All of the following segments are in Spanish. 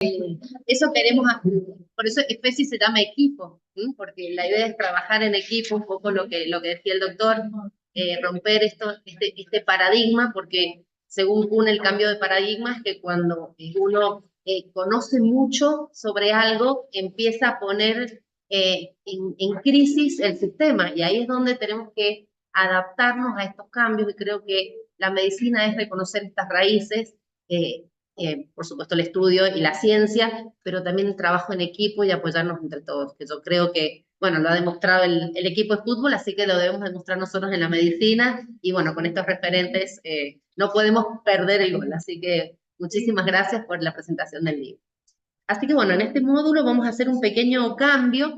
Eso queremos, por eso especies se llama equipo, ¿sí? Porque la idea es trabajar en equipo, un poco lo que decía el doctor, romper este paradigma, porque según Kuhn el cambio de paradigma es que cuando uno conoce mucho sobre algo, empieza a poner en crisis el sistema, y ahí es donde tenemos que adaptarnos a estos cambios, y creo que la medicina es reconocer estas raíces, eh, por supuesto el estudio y la ciencia, pero también el trabajo en equipo y apoyarnos entre todos, que yo creo que, bueno, lo ha demostrado el equipo de fútbol, así que lo debemos demostrar nosotros en la medicina, y bueno, con estos referentes no podemos perder el gol, así que muchísimas gracias por la presentación del libro. Así que bueno, en este módulo vamos a hacer un pequeño cambio,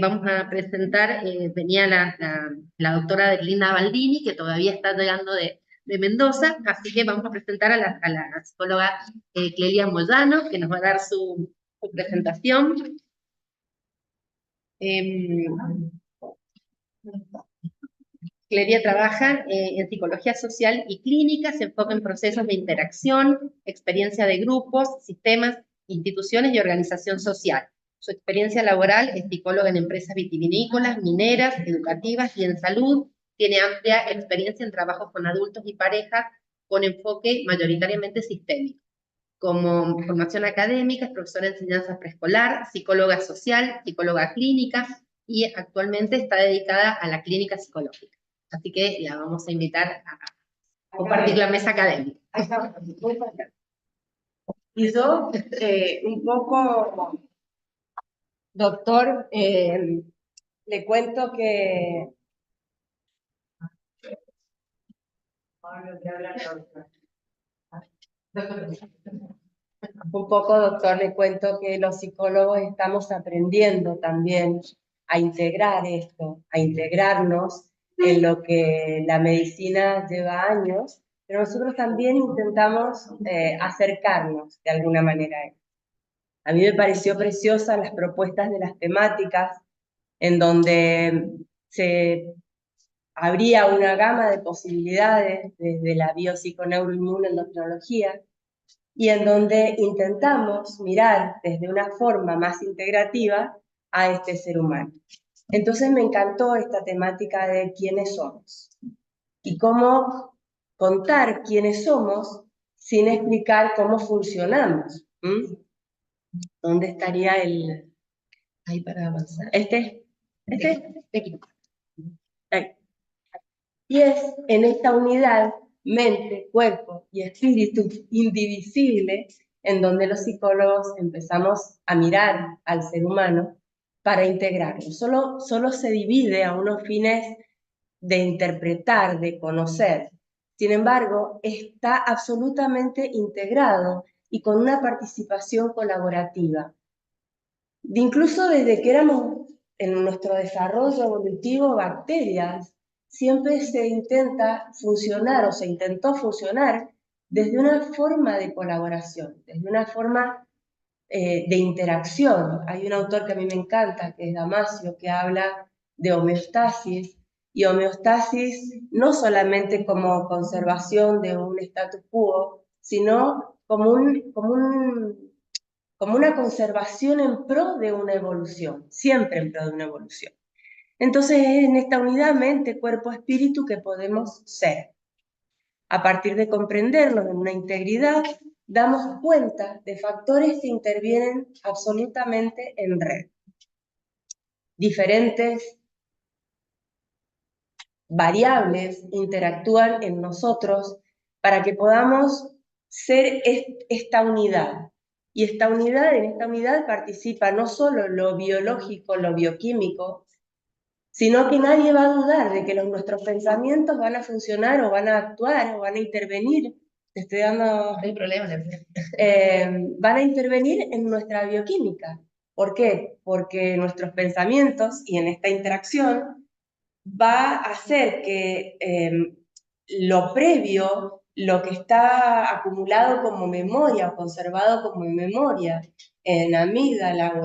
vamos a presentar, venía la doctora Linda Baldini, que todavía está llegando de Mendoza, así que vamos a presentar a la psicóloga Clelia Moyano, que nos va a dar su presentación. Clelia trabaja en psicología social y clínica, se enfoca en procesos de interacción, experiencia de grupos, sistemas, instituciones y organización social. Su experiencia laboral es psicóloga en empresas vitivinícolas, mineras, educativas y en salud. Tiene amplia experiencia en trabajos con adultos y parejas con enfoque mayoritariamente sistémico. Como formación académica, es profesora de enseñanza preescolar, psicóloga social, psicóloga clínica, y actualmente está dedicada a la clínica psicológica. Así que la vamos a invitar a compartir la mesa académica. Y yo, un poco, doctor, le cuento que... Un poco, doctor, le cuento que los psicólogos estamos aprendiendo también a integrar esto, a integrarnos en lo que la medicina lleva años, pero nosotros también intentamos acercarnos de alguna manera a él. A mí me pareció preciosa las propuestas de las temáticas, en donde se abría una gama de posibilidades desde la biopsiconeuroinmunoendocrinología, y en donde intentamos mirar desde una forma más integrativa a este ser humano. Entonces me encantó esta temática de quiénes somos y cómo contar quiénes somos sin explicar cómo funcionamos. ¿Dónde estaría el...? Ahí para avanzar. Este. Aquí. Ahí. Y es en esta unidad, mente, cuerpo y espíritu indivisible, en donde los psicólogos empezamos a mirar al ser humano para integrarlo. Solo se divide a unos fines de interpretar, de conocer. Sin embargo, está absolutamente integrado y con una participación colaborativa. Incluso desde que éramos en nuestro desarrollo evolutivo bacterias, siempre se intenta funcionar o se intentó funcionar desde una forma de colaboración, desde una forma de interacción. Hay un autor que a mí me encanta, que es Damasio, que habla de homeostasis, y homeostasis no solamente como conservación de un status quo, sino como una conservación en pro de una evolución, siempre en pro de una evolución. Entonces es en esta unidad mente, cuerpo, espíritu que podemos ser. A partir de comprendernos en una integridad, damos cuenta de factores que intervienen absolutamente en red. Diferentes variables interactúan en nosotros para que podamos ser esta unidad. Y en esta unidad participa no solo lo biológico, lo bioquímico, sino que nadie va a dudar de que nuestros pensamientos van a funcionar o van a actuar o van a intervenir. Te estoy dando... No hay problema. van a intervenir en nuestra bioquímica. ¿Por qué? Porque nuestros pensamientos y en esta interacción va a hacer que lo previo, lo que está acumulado como memoria o conservado como memoria en amígdala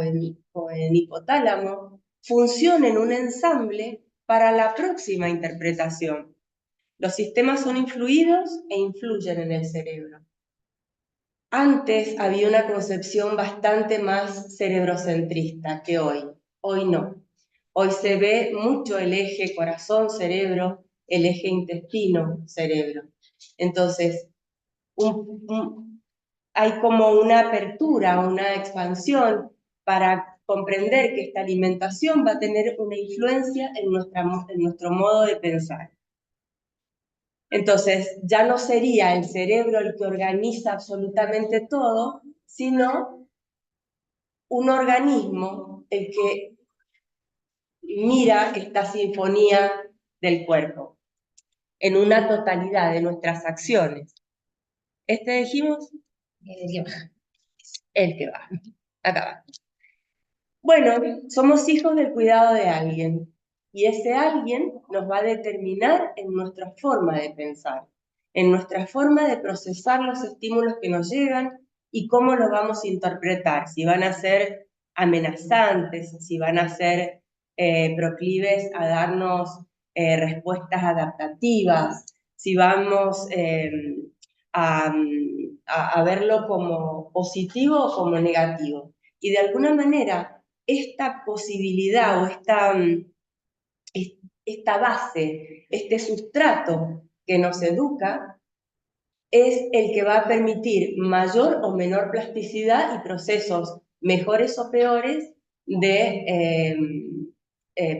o en hipotálamo, funcione en un ensamble para la próxima interpretación. Los sistemas son influidos e influyen en el cerebro. Antes había una concepción bastante más cerebrocentrista que hoy. Hoy no. Hoy se ve mucho el eje corazón-cerebro, el eje intestino-cerebro. Entonces, hay como una apertura, una expansión para comprender que esta alimentación va a tener una influencia en nuestro modo de pensar. Entonces, ya no sería el cerebro el que organiza absolutamente todo, sino un organismo el que mira esta sinfonía del cuerpo en una totalidad de nuestras acciones. Dijimos, el que va. Acá va. Bueno, somos hijos del cuidado de alguien y ese alguien nos va a determinar en nuestra forma de pensar, en nuestra forma de procesar los estímulos que nos llegan y cómo los vamos a interpretar, si van a ser amenazantes, si van a ser proclives a darnos respuestas adaptativas, si vamos a verlo como positivo o como negativo. Y de alguna manera, esta posibilidad o esta base, este sustrato que nos educa, es el que va a permitir mayor o menor plasticidad y procesos mejores o peores de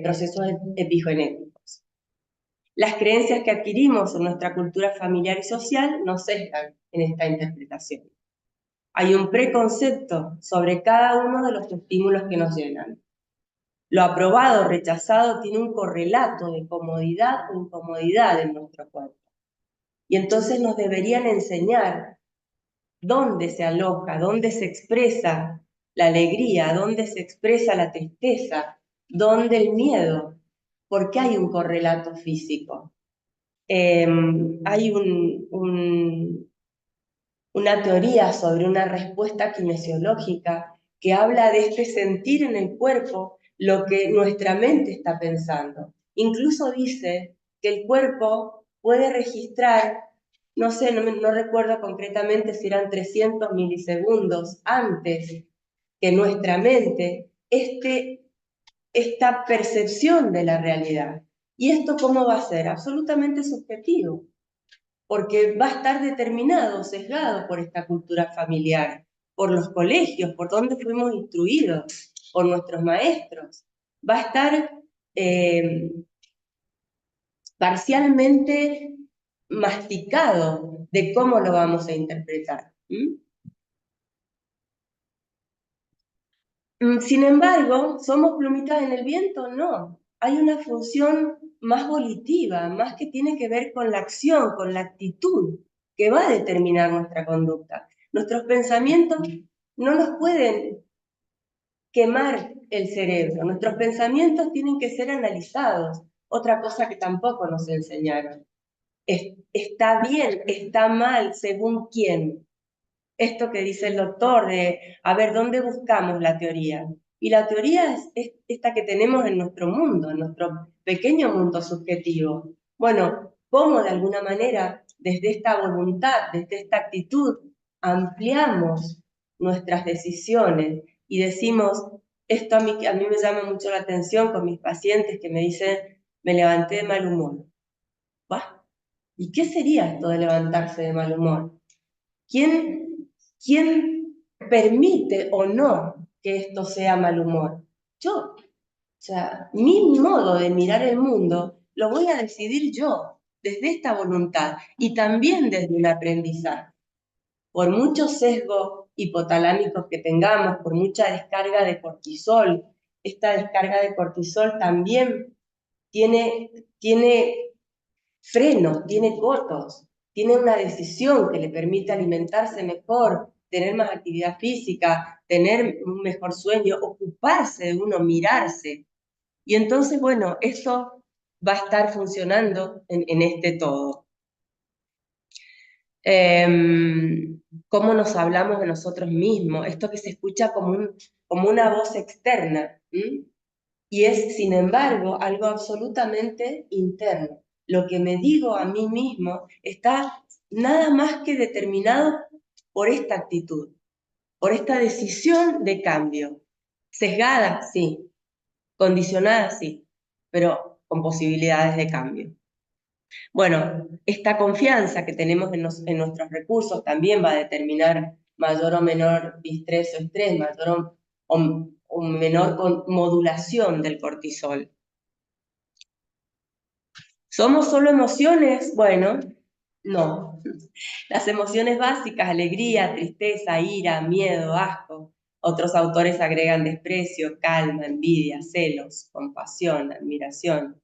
procesos epigenéticos. Las creencias que adquirimos en nuestra cultura familiar y social nos sesgan en esta interpretación. Hay un preconcepto sobre cada uno de los estímulos que nos llegan. Lo aprobado o rechazado tiene un correlato de comodidad o incomodidad en nuestro cuerpo. Y entonces nos deberían enseñar dónde se aloja, dónde se expresa la alegría, dónde se expresa la tristeza, dónde el miedo, porque hay un correlato físico. Hay una teoría sobre una respuesta kinesiológica que habla de este sentir en el cuerpo lo que nuestra mente está pensando. Incluso dice que el cuerpo puede registrar, no sé, no recuerdo concretamente si eran 300 milisegundos antes que nuestra mente, esta percepción de la realidad. ¿Y esto cómo va a ser? Absolutamente subjetivo, porque va a estar determinado, sesgado por esta cultura familiar, por los colegios, por donde fuimos instruidos, por nuestros maestros. Va a estar parcialmente masticado de cómo lo vamos a interpretar. Sin embargo, ¿somos plumitas en el viento? No. Hay una función más volitiva, más que tiene que ver con la acción, con la actitud, que va a determinar nuestra conducta. Nuestros pensamientos no nos pueden quemar el cerebro. Nuestros pensamientos tienen que ser analizados. Otra cosa que tampoco nos enseñaron. Está bien, está mal, según quién. Esto que dice el doctor de, a ver, ¿dónde buscamos la teoría? Y la teoría es esta que tenemos en nuestro mundo, en nuestro pequeño mundo subjetivo. Bueno, ¿cómo de alguna manera, desde esta voluntad, desde esta actitud, ampliamos nuestras decisiones y decimos, esto a mí me llama mucho la atención con mis pacientes que me dicen, me levanté de mal humor. ¿Va? ¿Y qué sería esto de levantarse de mal humor? ¿Quién permite o no que esto sea mal humor? Yo. O sea, mi modo de mirar el mundo lo voy a decidir yo, desde esta voluntad y también desde un aprendizaje. Por mucho sesgo hipotalámico que tengamos, por mucha descarga de cortisol, esta descarga de cortisol también tiene frenos, tiene cotos, tiene una decisión que le permite alimentarse mejor, tener más actividad física, tener un mejor sueño, ocuparse de uno, mirarse. Y entonces, bueno, eso va a estar funcionando en este todo. Cómo nos hablamos de nosotros mismos, esto que se escucha como una voz externa, y es, sin embargo, algo absolutamente interno. Lo que me digo a mí mismo está nada más que determinado por esta actitud, por esta decisión de cambio. Sesgada, sí. Condicionada, sí, pero con posibilidades de cambio. Bueno, esta confianza que tenemos en nuestros recursos también va a determinar mayor o menor distrés o estrés, mayor o menor modulación del cortisol. ¿Somos solo emociones? Bueno, no. Las emociones básicas, alegría, tristeza, ira, miedo, asco. Otros autores agregan desprecio, calma, envidia, celos, compasión, admiración.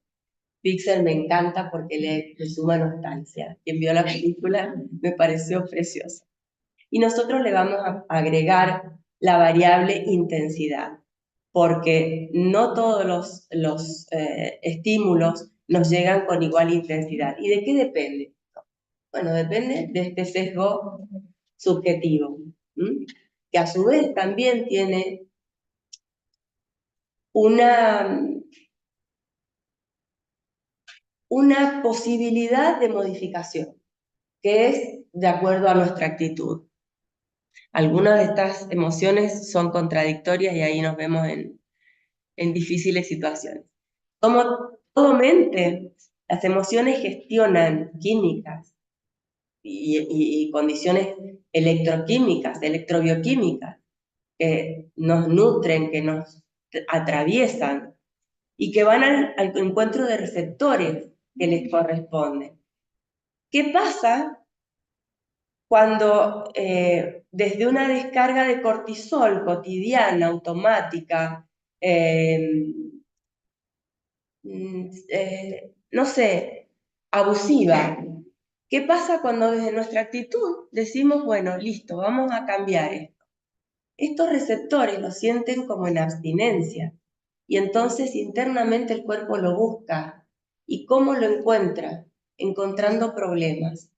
Pixel me encanta porque le suma nostalgia. Quien vio la película me pareció preciosa. Y nosotros le vamos a agregar la variable intensidad, porque no todos los estímulos nos llegan con igual intensidad. ¿Y de qué depende? Bueno, depende de este sesgo subjetivo, que a su vez también tiene una posibilidad de modificación, que es de acuerdo a nuestra actitud. Algunas de estas emociones son contradictorias y ahí nos vemos en difíciles situaciones. Como todo mente, las emociones gestionan químicas y condiciones electroquímicas, electrobioquímicas, que nos nutren, que nos atraviesan y que van al encuentro de receptores que les corresponden. ¿Qué pasa cuando desde una descarga de cortisol cotidiana, automática, no sé, abusiva? ¿Qué pasa cuando desde nuestra actitud decimos, bueno, listo, vamos a cambiar esto? Estos receptores lo sienten como en abstinencia y entonces internamente el cuerpo lo busca. ¿Y cómo lo encuentra? Encontrando problemas.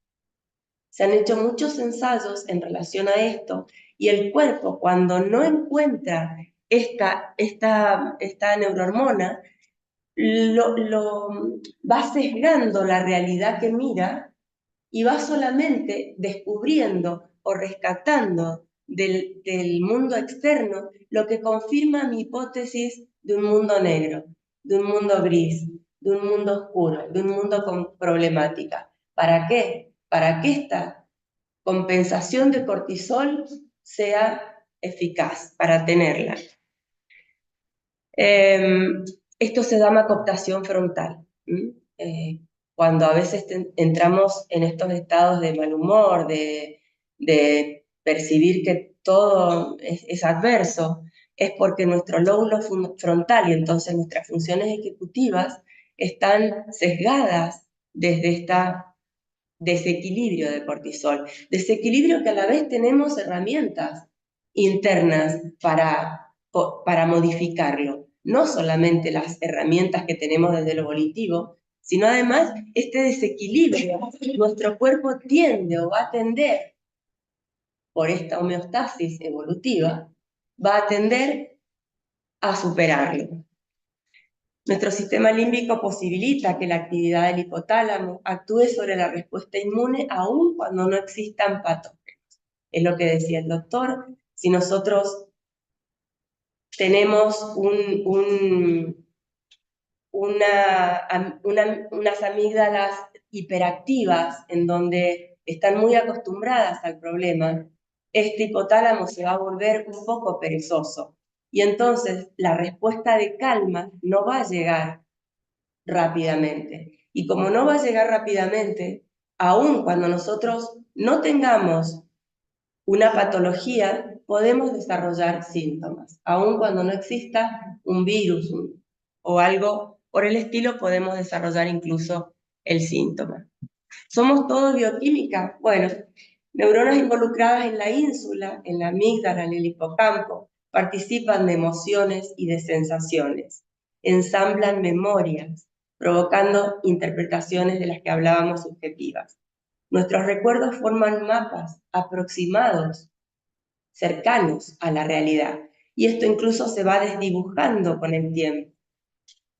Se han hecho muchos ensayos en relación a esto y el cuerpo, cuando no encuentra esta neurohormona, va sesgando la realidad que mira y va solamente descubriendo o rescatando del mundo externo lo que confirma mi hipótesis de un mundo negro, de un mundo gris, de un mundo oscuro, de un mundo con problemática. ¿Para qué? Para que esta compensación de cortisol sea eficaz, para tenerla. Esto se llama cooptación frontal. Cuando a veces entramos en estos estados de mal humor, de percibir que todo es adverso, es porque nuestro lóbulo frontal y entonces nuestras funciones ejecutivas están sesgadas desde este desequilibrio de cortisol. Desequilibrio que a la vez tenemos herramientas internas para modificarlo. No solamente las herramientas que tenemos desde lo volitivo, sino además este desequilibrio. Nuestro cuerpo tiende o va a tender, por esta homeostasis evolutiva, va a tender a superarlo. Nuestro sistema límbico posibilita que la actividad del hipotálamo actúe sobre la respuesta inmune aun cuando no existan patógenos. Es lo que decía el doctor. Si nosotros tenemos unas amígdalas hiperactivas en donde están muy acostumbradas al problema, este hipotálamo se va a volver un poco perezoso. Y entonces la respuesta de calma no va a llegar rápidamente. Y como no va a llegar rápidamente, aun cuando nosotros no tengamos una patología, podemos desarrollar síntomas. Aun cuando no exista un virus o algo por el estilo, podemos desarrollar incluso el síntoma. ¿Somos todo bioquímica? Bueno, neuronas involucradas en la ínsula, en la amígdala, en el hipocampo, participan de emociones y de sensaciones, ensamblan memorias, provocando interpretaciones de las que hablábamos subjetivas. Nuestros recuerdos forman mapas aproximados, cercanos a la realidad, y esto incluso se va desdibujando con el tiempo.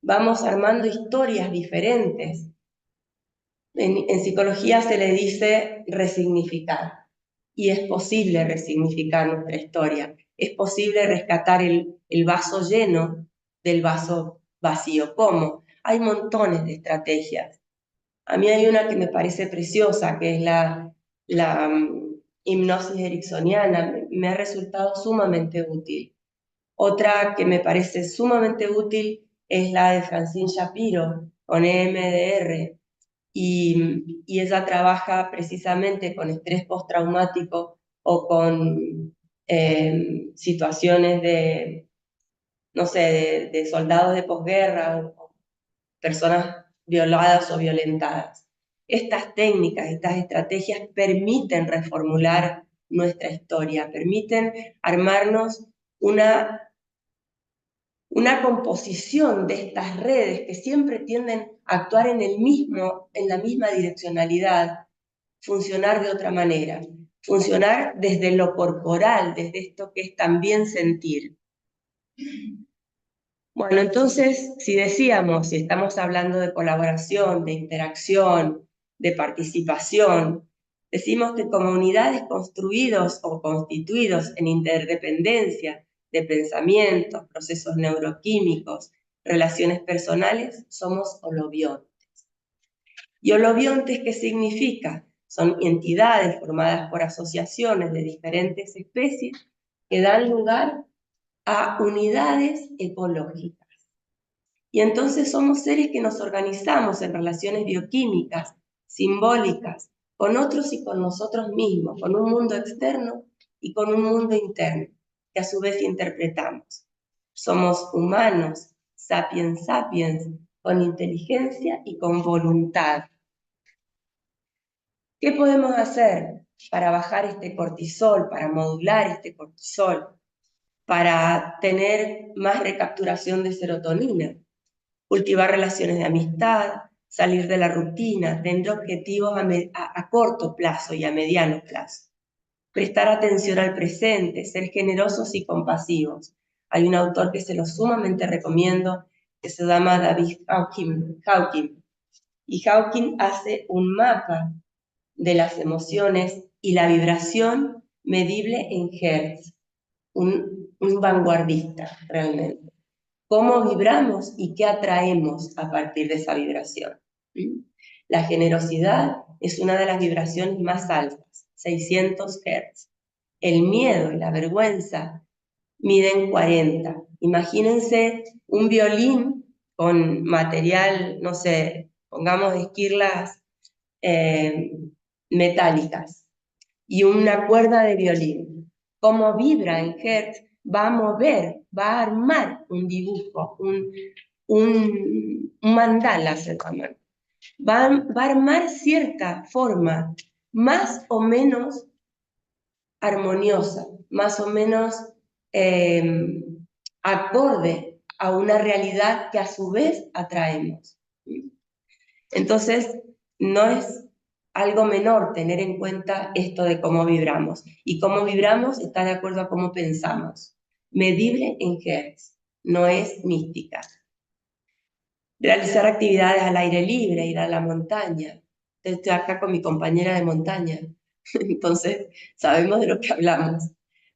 Vamos armando historias diferentes. En psicología se le dice resignificar. y es posible resignificar nuestra historia, es posible rescatar el vaso lleno del vaso vacío. ¿Cómo? Hay montones de estrategias. A mí hay una que me parece preciosa, que es la hipnosis ericksoniana, me ha resultado sumamente útil. Otra que me parece sumamente útil es la de Francine Shapiro, con EMDR, y ella trabaja precisamente con estrés postraumático o con situaciones de, no sé, de soldados de posguerra o personas violadas o violentadas. Estas técnicas, estas estrategias permiten reformular nuestra historia, permiten armarnos una composición de estas redes que siempre tienden a actuar en la misma direccionalidad, funcionar de otra manera, funcionar desde lo corporal, desde esto que es también sentir. Bueno, entonces, si estamos hablando de colaboración, de interacción, de participación, decimos que como unidades construidos o constituidos en interdependencia de pensamientos, procesos neuroquímicos, relaciones personales, somos holobiontes. ¿Y holobiontes qué significa? Son entidades formadas por asociaciones de diferentes especies que dan lugar a unidades ecológicas. Y entonces somos seres que nos organizamos en relaciones bioquímicas, simbólicas, con otros y con nosotros mismos, con un mundo externo y con un mundo interno, que a su vez interpretamos. Somos humanos, sapiens sapiens, con inteligencia y con voluntad. ¿Qué podemos hacer para bajar este cortisol, para modular este cortisol, para tener más recapturación de serotonina? Cultivar relaciones de amistad, salir de la rutina, tener objetivos a corto plazo y a mediano plazo. Prestar atención al presente, ser generosos y compasivos. Hay un autor que se lo sumamente recomiendo, que se llama David Hawkins. Y Hawkins hace un mapa de las emociones y la vibración medible en Hertz. Un vanguardista, realmente. Cómo vibramos y qué atraemos a partir de esa vibración. La generosidad es una de las vibraciones más altas, 600 Hz. El miedo y la vergüenza miden 40. Imagínense un violín con material, no sé, pongamos esquirlas metálicas y una cuerda de violín. Cómo vibra en Hertz, va a mover, va a armar un dibujo, un mandala se llama. Va a armar cierta forma más o menos armoniosa, más o menos acorde a una realidad que a su vez atraemos. Entonces, no es algo menor tener en cuenta esto de cómo vibramos. Y cómo vibramos está de acuerdo a cómo pensamos. Medible en Hertz, no es mística. Realizar actividades al aire libre, ir a la montaña. Estoy acá con mi compañera de montaña, entonces sabemos de lo que hablamos.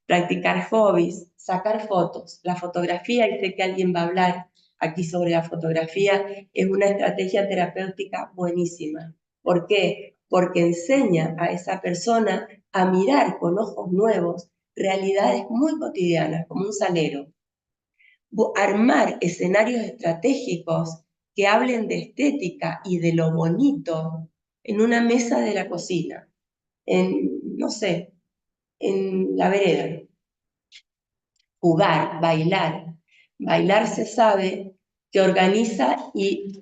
Practicar hobbies, sacar fotos. La fotografía, y sé que alguien va a hablar aquí sobre la fotografía, es una estrategia terapéutica buenísima. ¿Por qué? Porque enseña a esa persona a mirar con ojos nuevos realidades muy cotidianas, como un salero. Armar escenarios estratégicos que hablen de estética y de lo bonito en una mesa de la cocina, no sé, en la vereda. Jugar, bailar. Bailar se sabe que organiza y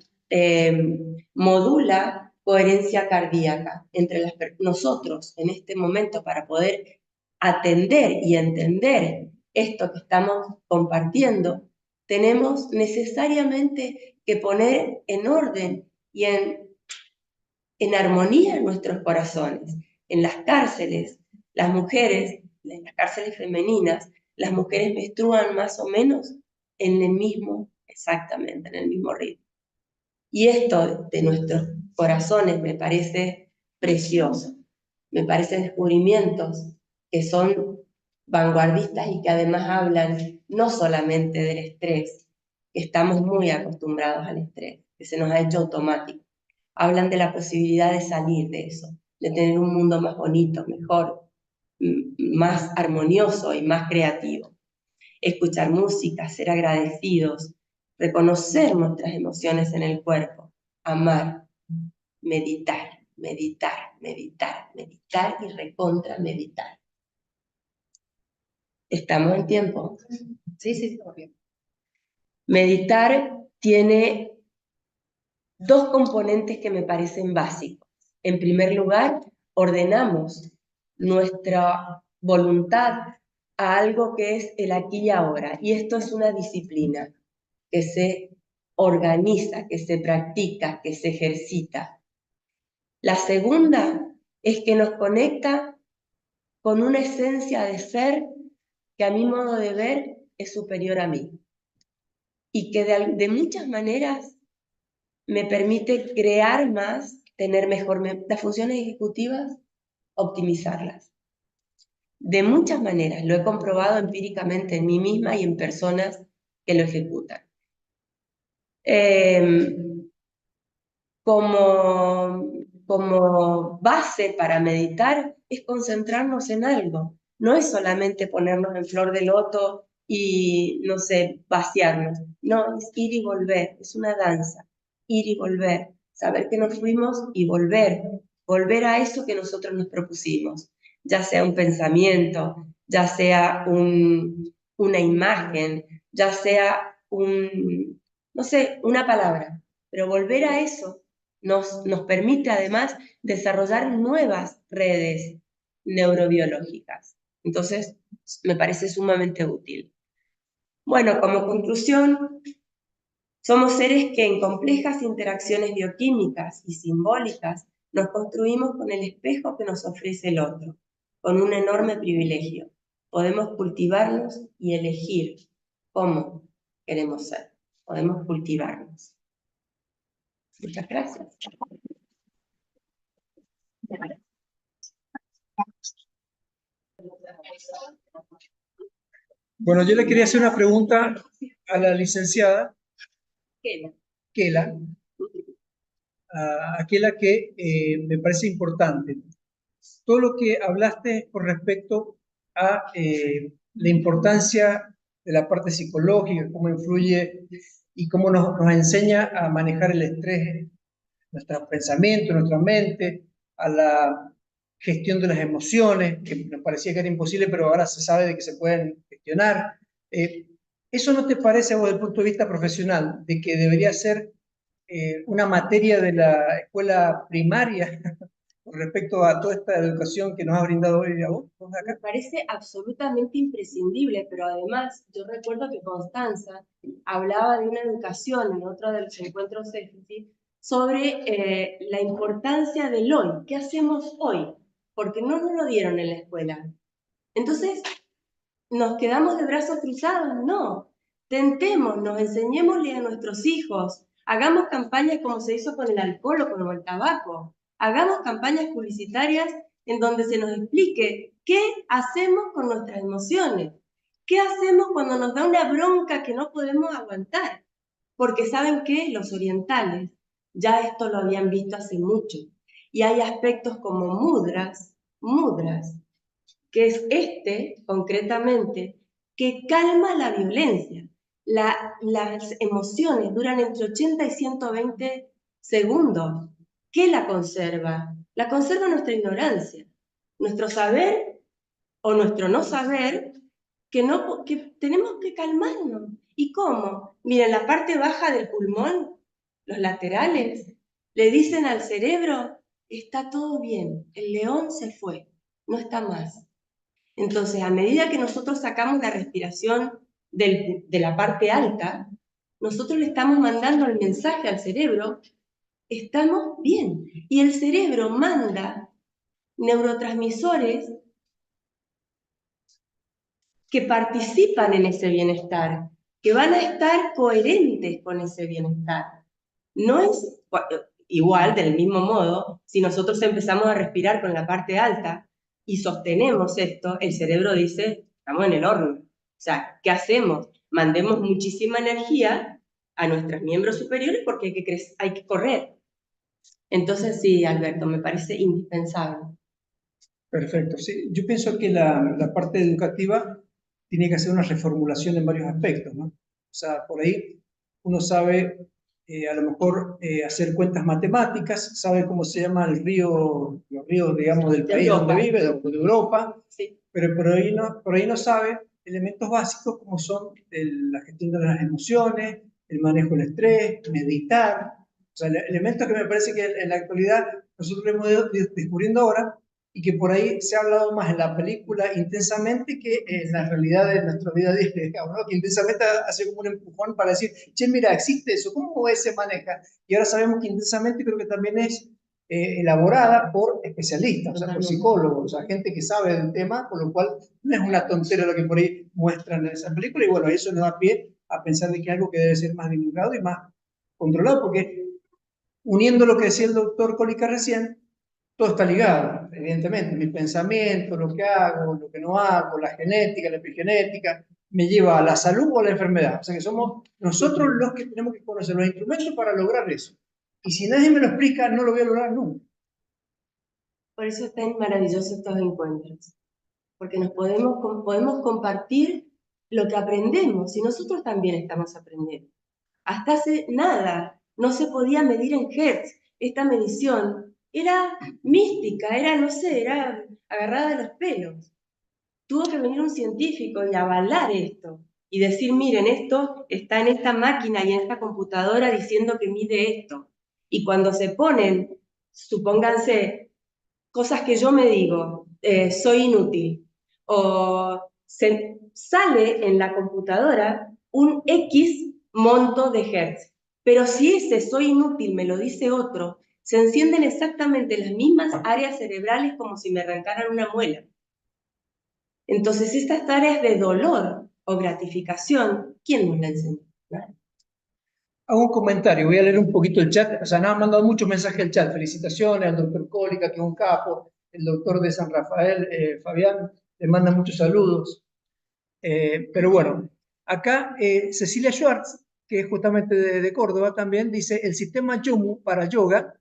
modula coherencia cardíaca entre nosotros en este momento para poder atender y entender esto que estamos compartiendo. Tenemos necesariamente que poner en orden y en armonía nuestros corazones. En las cárceles, las mujeres, en las cárceles femeninas, las mujeres menstruan más o menos en el mismo, exactamente, en el mismo ritmo. Y esto de nuestros corazones me parece precioso. Me parecen descubrimientos que son vanguardistas y que además hablan no solamente del estrés, que estamos muy acostumbrados al estrés, que se nos ha hecho automático. Hablan de la posibilidad de salir de eso, de tener un mundo más bonito, mejor, más armonioso y más creativo. Escuchar música, ser agradecidos, reconocer nuestras emociones en el cuerpo, amar, meditar, meditar, meditar, meditar y recontra meditar. ¿Estamos en tiempo? Sí, sí, estamos bien. Meditar tiene dos componentes que me parecen básicos. En primer lugar, ordenamos nuestra voluntad a algo que es el aquí y ahora. Y esto es una disciplina que se organiza, que se practica, que se ejercita. La segunda es que nos conecta con una esencia de ser que a mi modo de ver es superior a mí. Y que de muchas maneras me permite crear más, tener mejor las funciones ejecutivas, optimizarlas. De muchas maneras, lo he comprobado empíricamente en mí misma y en personas que lo ejecutan. Como base para meditar es concentrarnos en algo. No es solamente ponernos en flor de loto y, no sé, vaciarnos. No, es ir y volver, es una danza. Ir y volver, saber que nos fuimos y volver a eso que nosotros nos propusimos, ya sea un pensamiento, ya sea una imagen, ya sea no sé, una palabra, pero volver a eso nos permite además desarrollar nuevas redes neurobiológicas. Entonces, me parece sumamente útil. Bueno, como conclusión, somos seres que en complejas interacciones bioquímicas y simbólicas nos construimos con el espejo que nos ofrece el otro, con un enorme privilegio. Podemos cultivarnos y elegir cómo queremos ser. Podemos cultivarnos. Muchas gracias. Bueno, yo le quería hacer una pregunta a la licenciada Kela. Kela, a Kela que me parece importante. Todo lo que hablaste con respecto a la importancia de la parte psicológica, cómo influye y cómo nos enseña a manejar el estrés, nuestros pensamientos, nuestra mente, a la gestión de las emociones, que nos parecía que era imposible, pero ahora se sabe de que se pueden gestionar. ¿Eso no te parece a vos, desde el punto de vista profesional, de que debería ser una materia de la escuela primaria con respecto a toda esta educación que nos ha brindado hoy a vos acá? Me parece absolutamente imprescindible, pero además yo recuerdo que Constanza hablaba de una educación en otro de los encuentros EFSI sobre la importancia del hoy. ¿Qué hacemos hoy? Porque no nos lo dieron en la escuela. Entonces, ¿nos quedamos de brazos cruzados? No. Tentémonos, enseñémosle a nuestros hijos, hagamos campañas como se hizo con el alcohol o con el tabaco, hagamos campañas publicitarias en donde se nos explique qué hacemos con nuestras emociones, qué hacemos cuando nos da una bronca que no podemos aguantar, porque ¿saben qué? Los orientales ya esto lo habían visto hace mucho, y hay aspectos como mudras, que es concretamente, que calma la violencia. Las emociones duran entre 80 y 120 segundos. ¿Qué la conserva? La conserva nuestra ignorancia, nuestro saber o nuestro no saber, que tenemos que calmarnos. ¿Y cómo? Miren, la parte baja del pulmón, los laterales, le dicen al cerebro, está todo bien, el león se fue, no está más. Entonces, a medida que nosotros sacamos la respiración de la parte alta, nosotros le estamos mandando el mensaje al cerebro, estamos bien. Y el cerebro manda neurotransmisores que participan en ese bienestar, que van a estar coherentes con ese bienestar. No es, Igual, del mismo modo, si nosotros empezamos a respirar con la parte alta y sostenemos esto, el cerebro dice, estamos en el horno. O sea, ¿qué hacemos? Mandemos muchísima energía a nuestros miembros superiores porque hay que correr. Entonces, sí, Alberto, me parece indispensable. Perfecto, sí. Yo pienso que la parte educativa tiene que hacer una reformulación en varios aspectos, ¿no? O sea, por ahí uno sabe a lo mejor hacer cuentas matemáticas, sabe cómo se llama el río, los ríos, digamos, del De país Europa. donde vive, de Europa, Sí. pero por ahí no sabe elementos básicos como son la gestión de las emociones, el manejo del estrés, meditar, o sea, elementos que me parece que en la actualidad nosotros hemos ido descubriendo ahora y que por ahí se ha hablado más en la película intensamente que en la realidad de nuestra vida diaria, ¿no? Que intensamente hace como un empujón para decir, che, mira, existe eso, ¿cómo se maneja? Y ahora sabemos que intensamente creo que también es elaborada por especialistas, o sea, por psicólogos, o sea, gente que sabe del tema, por lo cual no es una tontera lo que por ahí muestran en esa película, y bueno, eso nos da pie a pensar de que es algo que debe ser más divulgado y más controlado, porque uniendo lo que decía el doctor Cólica recién, todo está ligado, evidentemente. Mi pensamiento, lo que hago, lo que no hago, la genética, la epigenética, me lleva a la salud o a la enfermedad. O sea que somos nosotros los que tenemos que conocer los instrumentos para lograr eso. Y si nadie me lo explica, no lo voy a lograr nunca. Por eso están maravillosos estos encuentros, porque podemos compartir lo que aprendemos y nosotros también estamos aprendiendo. Hasta hace nada no se podía medir en Hertz. Esta medición era mística, era, no sé, era agarrada de los pelos. Tuvo que venir un científico y avalar esto y decir, miren, esto está en esta máquina y en esta computadora diciendo que mide esto. Y cuando se ponen, supónganse, cosas que yo me digo, soy inútil, o sale en la computadora un X monto de Hertz. Pero si ese soy inútil me lo dice otro, se encienden exactamente las mismas áreas cerebrales como si me arrancaran una muela. Entonces, estas áreas de dolor o gratificación, ¿quién nos la enseñó? Hago un comentario, voy a leer un poquito el chat. O sea, nos han mandado muchos mensajes al chat. Felicitaciones al doctor Cólica, que es un capo. El doctor de San Rafael, Fabián, le manda muchos saludos. Pero bueno, acá Cecilia Schwartz, que es justamente de Córdoba también, dice, el sistema Yomu para yoga,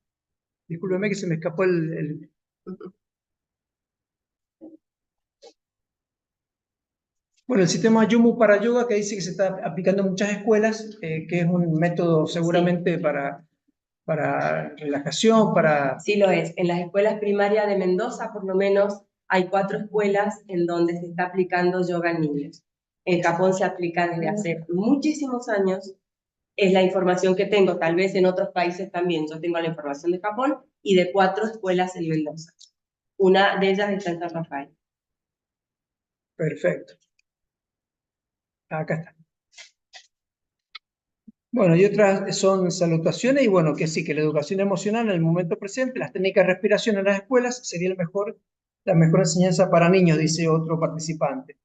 discúlpeme que se me escapó Bueno, el sistema Yomu para yoga que dice que se está aplicando en muchas escuelas, que es un método seguramente Sí. para relajación, para... Sí lo es. En las escuelas primarias de Mendoza, por lo menos, hay 4 escuelas en donde se está aplicando yoga en niños. En Japón se aplica desde hace muchísimos años. Es la información que tengo, tal vez en otros países también. Yo tengo la información de Japón y de 4 escuelas en Mendoza. Una de ellas está en San Rafael. Perfecto. Acá está. Bueno, y otras son salutaciones, y bueno, que sí, que la educación emocional en el momento presente, las técnicas de respiración en las escuelas sería la mejor enseñanza para niños, dice otro participante.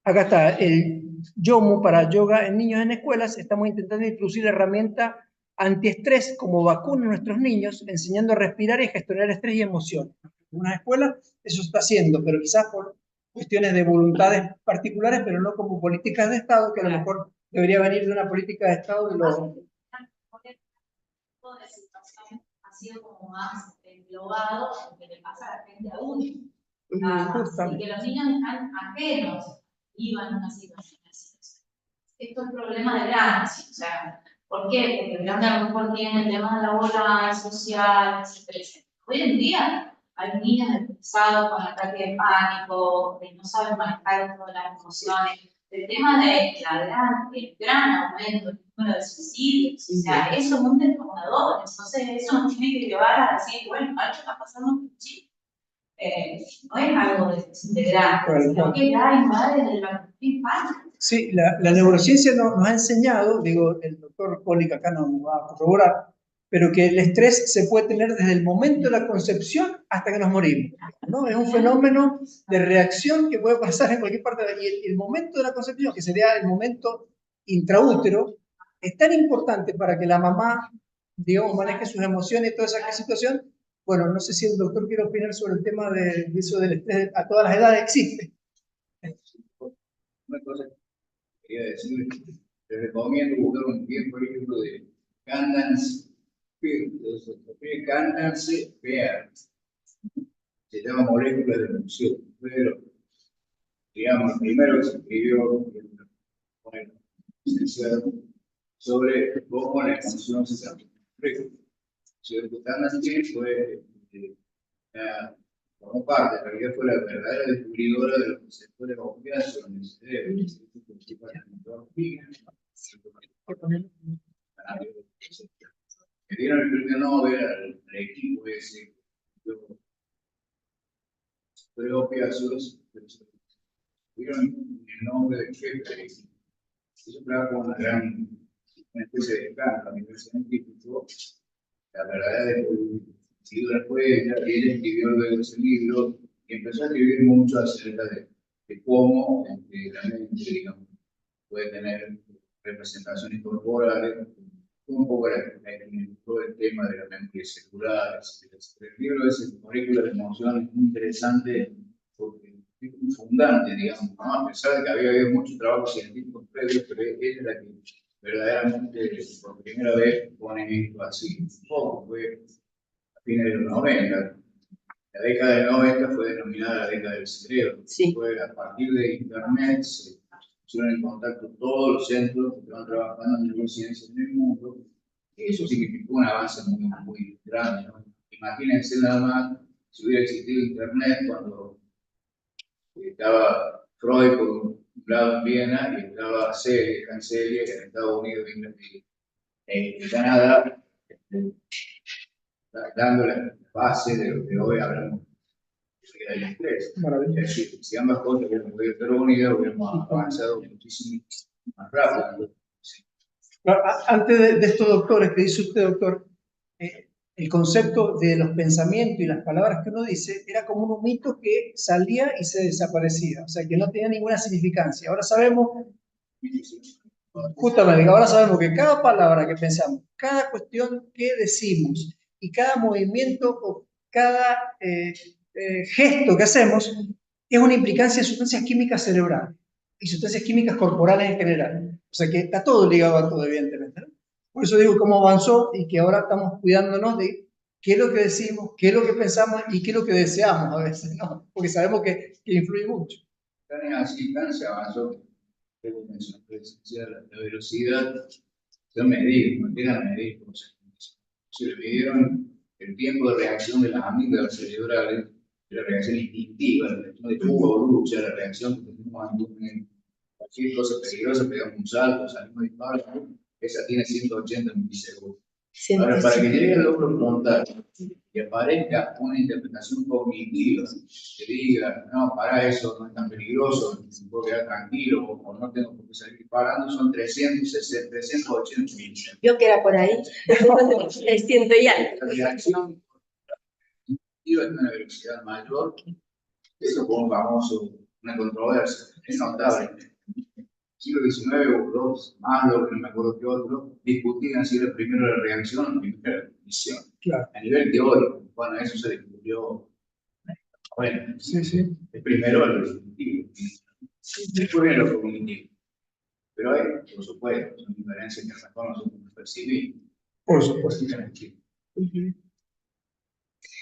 Acá está, el Yomu para yoga en niños en escuelas. Estamos intentando introducir la herramienta antiestrés como vacuna en nuestros niños, enseñando a respirar y gestionar estrés y emociones. En una escuela eso se está haciendo, pero quizás por cuestiones de voluntades particulares, pero no como políticas de Estado, que a lo mejor debería venir de una política de Estado de los... Toda la situación ha sido como más englobado en lo que le pasa a la gente adulta. Y que los niños están ajenos, iban a una situación así. Esto es un problema de grandes, o sea, ¿por qué? Porque el grande a lo mejor tiene el tema laboral, social, etc. Hoy en día hay niños estresados con ataque de pánico, que no saben manejar todas las emociones. El tema de el gran aumento del número de suicidios, o sea, eso es un detonador. Entonces, eso nos tiene que llevar a decir, bueno, algo está pasando con un chico. No es algo de grande, sino que ya invade la infancia. Sí, la neurociencia nos ha enseñado, digo, el doctor Cólica acá nos va a corroborar, pero que el estrés se puede tener desde el momento de la concepción hasta que nos morimos, ¿no? Es un fenómeno de reacción que puede pasar en cualquier parte, y el momento de la concepción, que sería el momento intraútero, es tan importante para que la mamá, digamos, maneje sus emociones y toda esa situación. Bueno, no sé si el doctor quiere opinar sobre el tema de eso del estrés a todas las edades existe. Una cosa que quería decir, les recomiendo buscar un bien, por ejemplo, de Candace Pear. Se llama Moléculas de Emoción. Pero, digamos, el primero que se escribió sobre cómo la emoción se transforma. Candace fue formó parte, en realidad fue la verdadera descubridora de los receptores opiáceos en el cerebro, que dieron el premio Nobel al equipo ese, receptores opiáceos, tuvieron el nombre de jefe. Eso trajo una especie de escándalo a nivel científico. La verdad es que después él escribió luego ese libro y empezó a escribir mucho acerca de cómo la mente, digamos, puede tener representaciones corporales, un poco todo el tema de la memoria celular, etc. El libro ese, Moléculas de Emoción, es muy interesante porque es muy fundante, digamos, ¿no? A pesar de que había habido mucho trabajo científico previo, pero ella es la que verdaderamente por primera vez pone esto así. Un poco, fue a fines de los 90. La década del 90 fue denominada la década del cerebro. Sí. Fue a partir de Internet, se pusieron en contacto todos los centros que estaban trabajando en neurociencias en el mundo. Eso significó un avance muy, muy grande, ¿no? Imagínense nada más si hubiera existido Internet cuando estaba Freud por un lado en Viena y estaba Celia en Estados Unidos y en Canadá, dando la base de lo que hoy hablamos del estrés. Es decir, si ambas cosas hubieran podido estar unidas, hubiéramos avanzado muchísimo más rápido. Antes de estos doctores que dice usted, doctor, el concepto de los pensamientos y las palabras que uno dice era como un humito que salía y se desaparecía, o sea, que no tenía ninguna significancia. Ahora sabemos, justamente, ahora sabemos que cada palabra que pensamos, cada cuestión que decimos y cada movimiento o cada gesto que hacemos es una implicancia de sustancias químicas cerebrales y sustancias químicas corporales en general. O sea que está todo ligado a todo, evidentemente, ¿no? Por eso digo cómo avanzó y que ahora estamos cuidándonos de qué es lo que decimos, qué es lo que pensamos y qué es lo que deseamos a veces, ¿no? Porque sabemos que influye mucho. Tan se avanzó, la velocidad se medir, no llegan a medir cómo se le midieron el tiempo de reacción de las amígdalas cerebrales, la reacción instintiva, la reacción de fuga o lucha, la reacción que tenemos ante cualquier cosa peligrosa, pegamos un salto, salimos disparados, esa tiene 180 milisegundos. Ahora, para que llegue al logro frontal y aparezca una interpretación cognitiva que diga, no, para eso no es tan peligroso, me puedo quedar tranquilo o no tengo por qué salir disparando, son 380 milisegundos. Yo que era por ahí, 300 y algo. La reacción cognitiva es una velocidad mayor, eso fue un famoso, una controversia, es notable. Siglo XIX o dos, Maslow, no me acuerdo qué otro, discutían si era primero la reacción o la primera cognición. Claro. A nivel teórico, bueno, eso se discutió. Bueno, Sí, sí. es primero lo cognitivo, después viene lo cognitivo. Pero hay, por supuesto, son diferencias que a lo mejor nosotros no percibimos. Por supuesto.